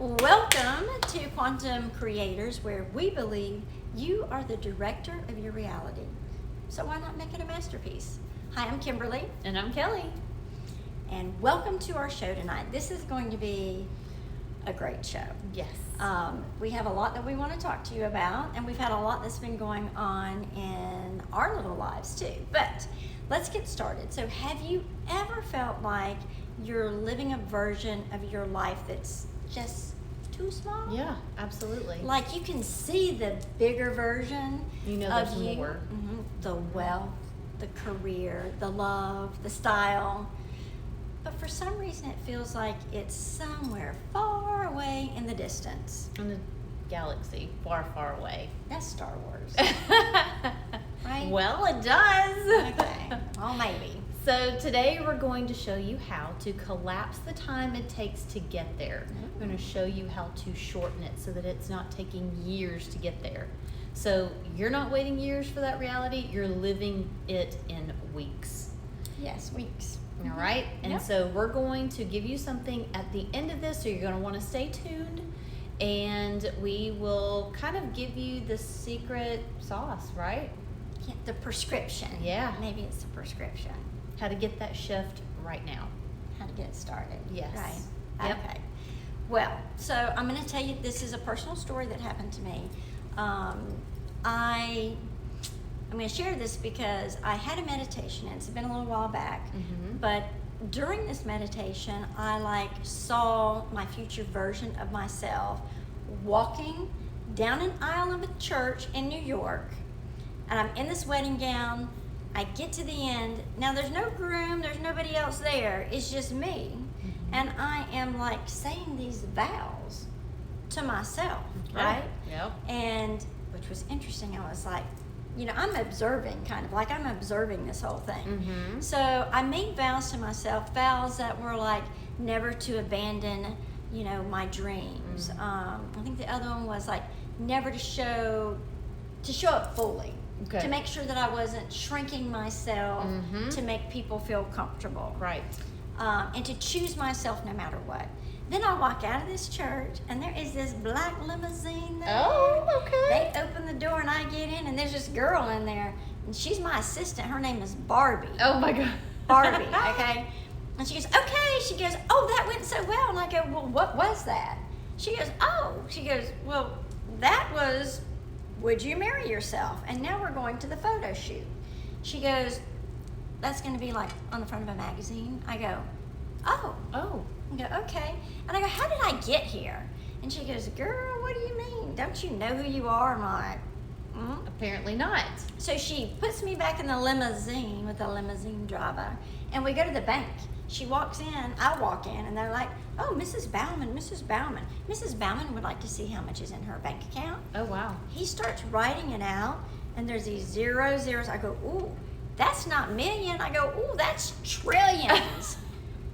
Welcome to Quantum Creators, where we believe you are the director of your reality. So why not make it a masterpiece? Hi, I'm Kimberly. And I'm Kelly. And welcome to our show tonight. This is going to be a great show. Yes. We have a lot that we want to talk to you about, and we've had a lot that's been going on in our little lives too. But let's get started. So have you ever felt like you're living a version of your life that's just too small? Yeah, absolutely. Like you can see the bigger version You know of there's you. more. The wealth, the career, the love, the style. But for some reason it feels like it's somewhere far away in the distance. In the galaxy, far, far away. That's Star Wars. Right? Well, it does. Okay. Well, maybe. So today we're going to show you how to collapse the time it takes to get there. We're going to show you how to shorten it so that it's not taking years to get there. So you're not waiting years for that reality, you're living it in weeks. Yes, weeks. All right? And Yep. so we're going to give you something at the end of this, so you're going to want to stay tuned. And we will kind of give you the secret sauce, right? Yeah, the prescription. Yeah. Maybe it's the prescription. How to get that shift right now. How to get it started. Yes. Right. Yep. Okay. Well, so I'm going to tell you, this is a personal story that happened to me. I'm going to share this because I had a meditation, and it's been a little while back, but during this meditation, I saw my future version of myself walking down an aisle of a church in New York, and I'm in this wedding gown. I get to the end. Now there's no groom, there's nobody else there. It's just me. And I am saying these vows to myself, right? Yep. And which was interesting. I was I'm observing, I'm observing this whole thing. So I made vows to myself, vows that were never to abandon, my dreams. I think the other one was never to show up fully. Okay. To make sure that I wasn't shrinking myself to make people feel comfortable. Right. And to choose myself no matter what. Then I walk out of this church, and there is this black limousine there. Oh, okay. They open the door, and I get in, and there's this girl in there, and she's my assistant. Her name is Barbie. Oh my God. Barbie, okay? And she goes, okay. She goes, oh, that went so well. And I go, well, what was that? She goes, well, that was, would you marry yourself? And now we're going to the photo shoot. She goes, that's going to be on the front of a magazine. I go, oh. Oh. I go, okay. And I go, how did I get here? And she goes, girl, what do you mean? Don't you know who you are? I'm like, Apparently not. So she puts me back in the limousine with the limousine driver, and we go to the bank. She walks in, I walk in, and they're like, oh, Mrs. Bauman, Mrs. Bauman. Mrs. Bauman would like to see how much is in her bank account. Oh, wow. He starts writing it out, and there's these zeros. I go, ooh, that's not million. I go, ooh, that's trillions.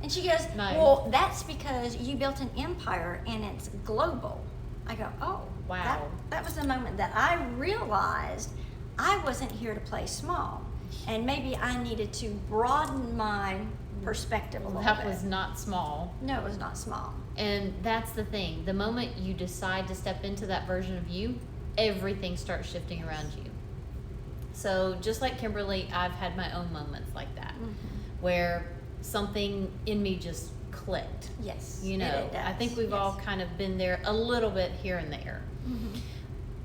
And she goes, Nice. well, that's because you built an empire and it's global. I go, oh, Wow. That was the moment that I realized I wasn't here to play small. And maybe I needed to broaden my perspective a little bit. That was not small. No, it was not small. And that's the thing. The moment you decide to step into that version of you, everything starts shifting around you. So just like Kimberly, I've had my own moments like that, where something in me just clicked. Yes. You know, it does. I think we've Yes. all kind of been there a little bit here and there.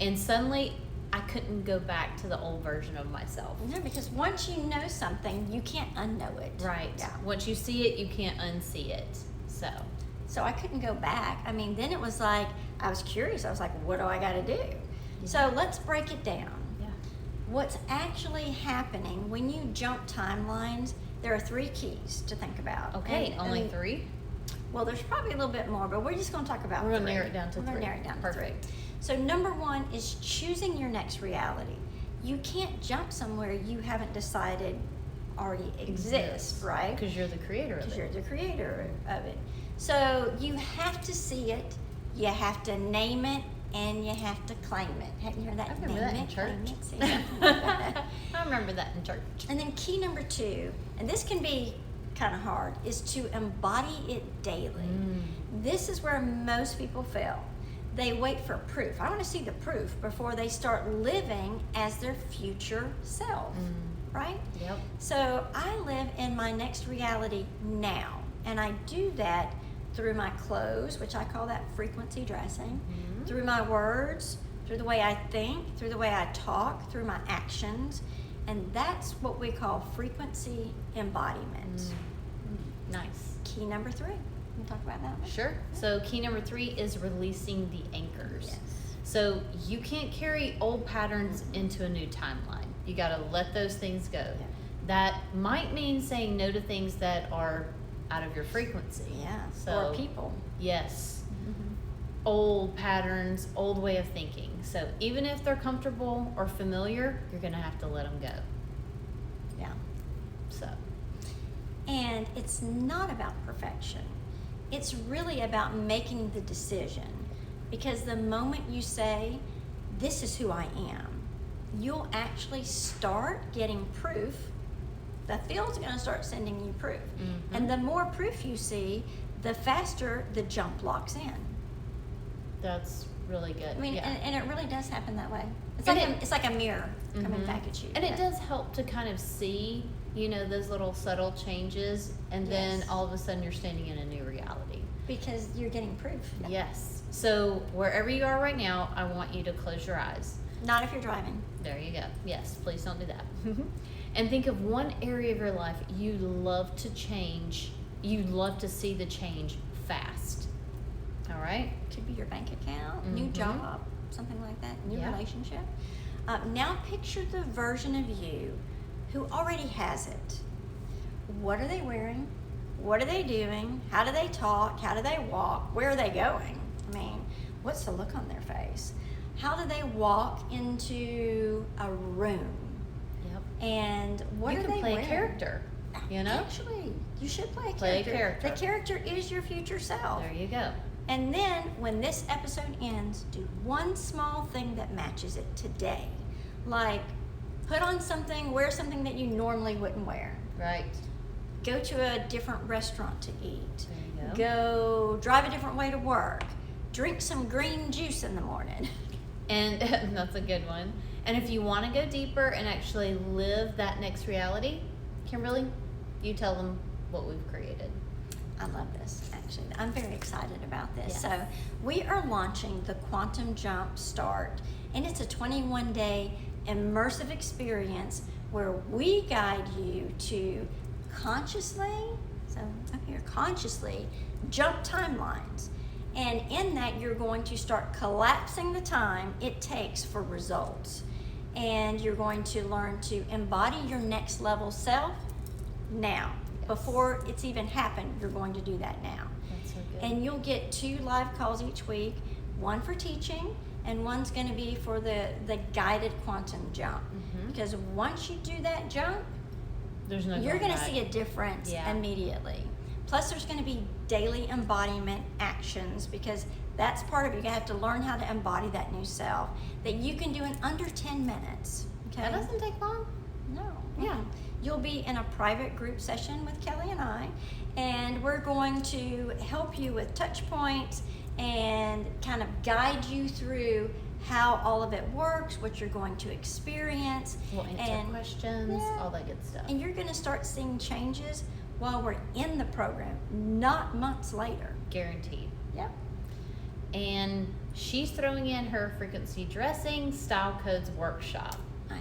And suddenly, I couldn't go back to the old version of myself. No, because once you know something, you can't unknow it. Right. Yeah. Once you see it, you can't unsee it. So I couldn't go back. I mean, then it was I was curious. I was like, what do I got to do? So let's break it down. Yeah. What's actually happening when you jump timelines, there are 3 keys to think about. Okay, And- only and- 3? Well, there's probably a little bit more, but we're just going to talk about We're gonna 3. narrow it down to We're gonna 3. narrow it down to Perfect. 3. So number 1 is choosing your next reality. You can't jump somewhere you haven't decided already exists, right? Because you're the creator of Because it. you're the creator of it. So you have to see it, you have to name it, and you have to claim it. Have you heard that? I remember Name that in it, claim church. it, see, something like that. I remember that in church. And then key number 2, and this can be kind of hard, is to embody it daily. This is where most people fail. They wait for proof. I want to see the proof before they start living as their future self, right? Yep. So I live in my next reality now, and I do that through my clothes, which I call that frequency dressing, through my words, through the way I think, through the way I talk, through my actions, and that's what we call frequency embodiment. Nice. Key number 3. Can you talk about that one? Sure. So key number 3 is releasing the anchors. Yes. So you can't carry old patterns into a new timeline. You got to let those things go. Yeah. That might mean saying no to things that are out of your frequency. Yeah. So Or people. yes. Old patterns, old way of thinking. So even if they're comfortable or familiar, you're going to have to let them go. Yeah. So And it's not about perfection. It's really about making the decision. Because the moment you say, this is who I am, you'll actually start getting proof. The field's going to start sending you proof. And the more proof you see, the faster the jump locks in. that's really good. I mean, yeah. and it really does happen that way. It's And like, it- it's like a mirror coming back at you. And it does help to kind of see, those little subtle changes, and then Yes. all of a sudden you're standing in a new reality. Because you're getting proof. Yes. So wherever you are right now, I want you to close your eyes. Not if you're driving. There you go. Yes, please don't do that. And think of one area of your life you love to change. You'd love to see the change fast. All right? Could be your bank account, new job, something like that, new Yeah. relationship. Now picture the version of you who already has it. What are they wearing? What are they doing? How do they talk? How do they walk? Where are they going? I mean, what's the look on their face? How do they walk into a room? Yep. And what you are can they play wearing? a character, Actually, you should play a character. Play a character. The character is your future self. There you go. And then when this episode ends, do one small thing that matches it today. Like put on something, wear something that you normally wouldn't wear. Right. Go to a different restaurant to eat. There you Go drive a different way to work. Drink some green juice in the morning. And that's a good one. And if you want to go deeper and actually live that next reality, Kimberly, you tell them what we've created. I love this, actually. I'm very excited about this. Yes. So we are launching the Quantum Jump Start, and it's a 21-day immersive experience where we guide you to consciously jump timelines. And in that, you're going to start collapsing the time it takes for results. And you're going to learn to embody your next level self now. Before it's even happened, you're going to do that now. That's so good. And you'll get 2 live calls each week, one for teaching, and one's going to be for the guided quantum jump. Because once you do that jump, There's no you're going going to back. see a difference Yeah. immediately. Plus, there's going to be daily embodiment actions because that's part of it. You have to learn how to embody that new self that you can do in under 10 minutes. Okay? That doesn't take long. No. Yeah. You'll be in a private group session with Kelly and I, and we're going to help you with touch points and kind of guide you through how all of it works, what you're going to experience. We'll answer questions, Yeah. all that good stuff. And you're going to start seeing changes while we're in the program, not months later. Guaranteed. Yep. And she's throwing in her frequency dressing style codes workshop. I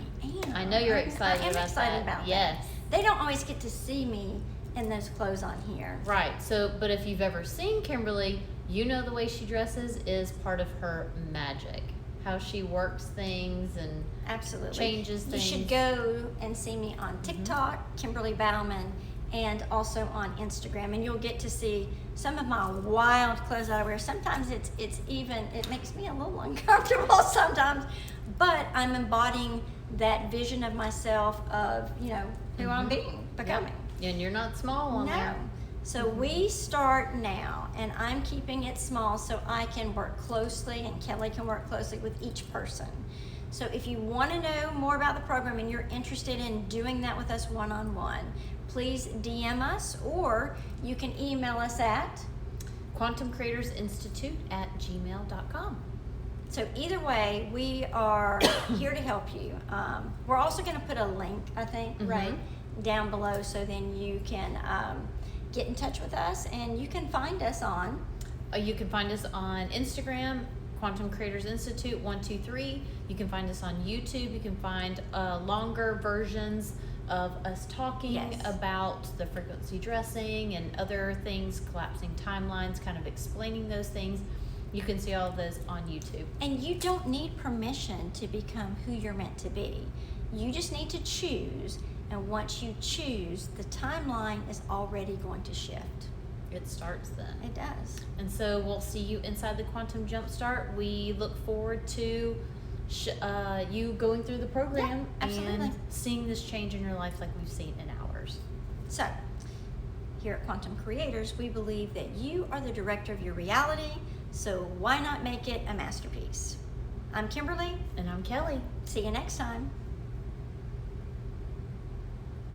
am. I know you're excited I am about excited that. about that. Yes. They don't always get to see me in those clothes on here. Right. So, but if you've ever seen Kimberly, you know the way she dresses is part of her magic. How she works things and Absolutely. changes You things. should go and see me on TikTok, Kimberly Bauman, and also on Instagram, and you'll get to see some of my wild clothes that I wear. Sometimes it makes me a little uncomfortable sometimes, but I'm embodying that vision of myself of, who I'm becoming. And you're not small on there. So we start now, and I'm keeping it small so I can work closely and Kelly can work closely with each person. So if you want to know more about the program and you're interested in doing that with us one-on-one, please DM us, or you can email us at. quantumcreatorsinstitute@gmail.com. So either way, we are here to help you. We're also going to put a link, I think, right, down below, so then you can get in touch with us, and you can find us on. You can find us on Instagram, Quantum Creators Institute 123. You can find us on YouTube. You can find longer versions of us talking Yes. about the frequency dressing and other things, collapsing timelines, kind of explaining those things. You can see all of those on YouTube. And you don't need permission to become who you're meant to be. You just need to choose, and once you choose, the timeline is already going to shift. It starts then. It does. And so we'll see you inside the Quantum Jumpstart. We look forward to you going through the program absolutely. and seeing this change in your life like we've seen in ours. So, here at Quantum Creators, we believe that you are the director of your reality, so why not make it a masterpiece? I'm Kimberly. And I'm Kelly. See you next time.